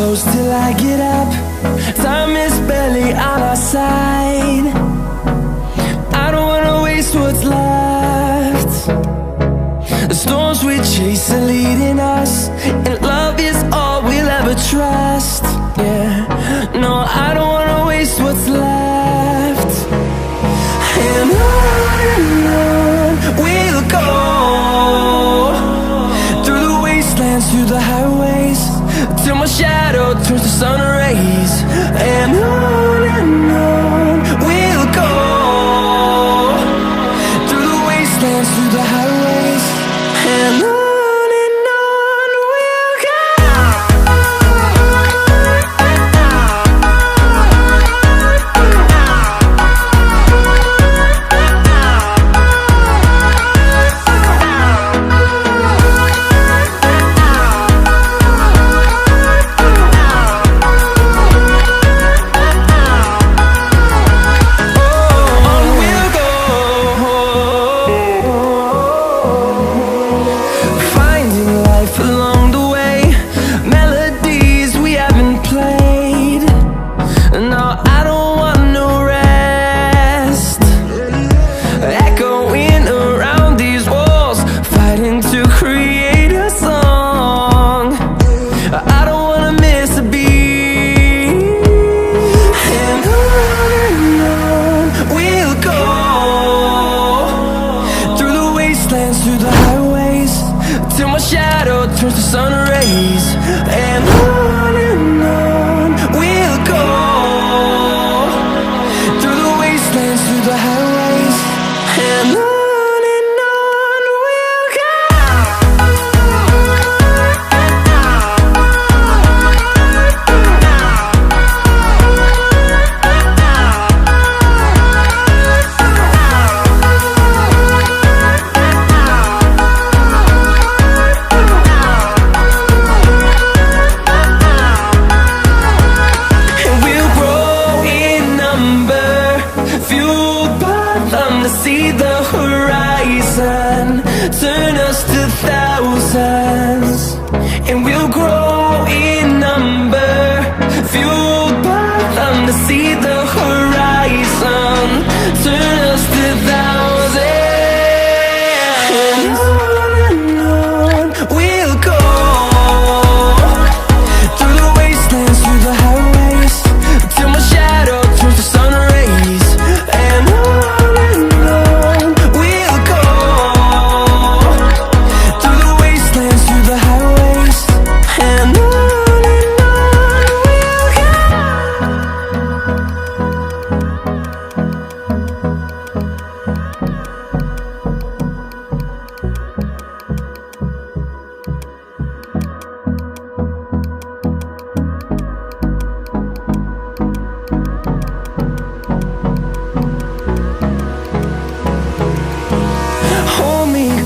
close till I get up. Time is barely on our side. I don't wanna waste what's left. The storms we chase are leading us, and love is all we'll ever trust. Yeah, no, I don't wanna waste what's left. And on we'll go, through the wastelands, through the highways, till my shadow turns to sun rays. And on we'll go, through the wastelands, through the highways, and on we'll go. Through the highways, till my shadow turns to sun rays. And on we'll go, through the wastelands, through the highways, and on we'll go. See the horizon, turn us to thousands, and we'll grow in number, fueled by them. To see the horizon, turn us to thousands, and on we'll go, through the wastelands, through the highways, till my shadow turns to sun rays. And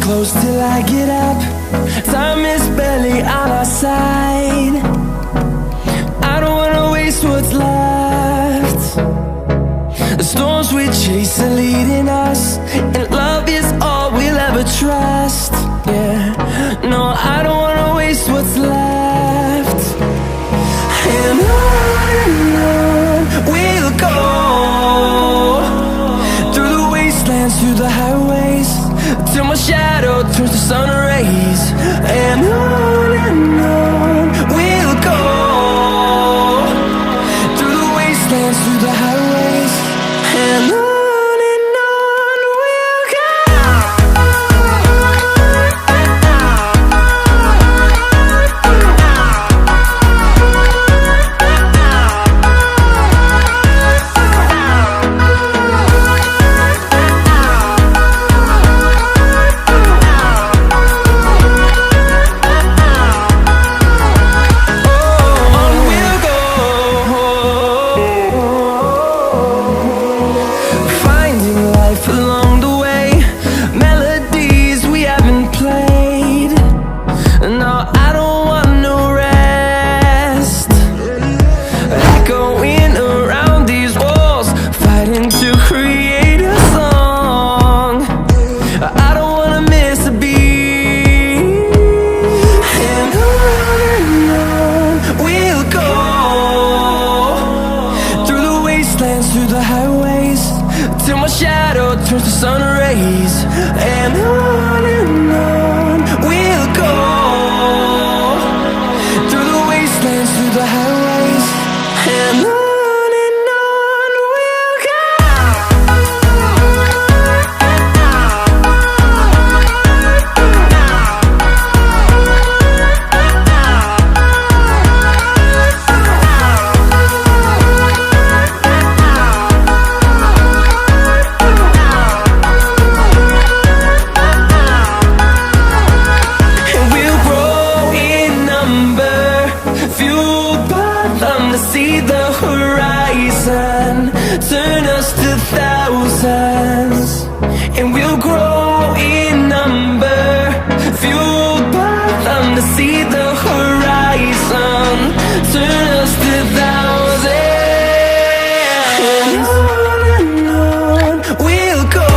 close till I get up. Time is barely on our side. I don't wanna waste what's left. The storms we chase are leading us, and love is all we'll ever trust. Yeah, no, I don't wanna waste what's left. And on we'll go, through the wastelands, through the highways, till my shadow turns to sun rays. And on we'll go, through the wastelands, through the highways, and on we'll go. through the highways, till my shadow turns to sun rays. And on we'll go, through the wastelands, through the highways. And on we'll go. See the horizon, turn us to thousands, and we'll grow in number, fueled by them to see the horizon, turn us to thousands. And on we'll go,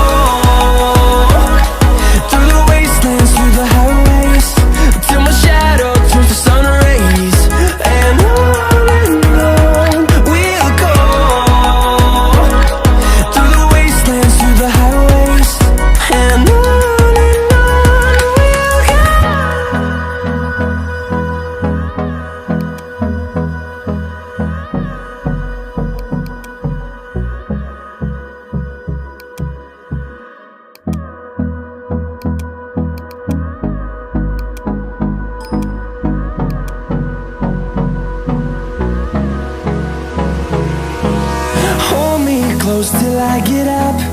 through the wastelands, through the highways, till my shadow turns to sun rays. And close till I get up.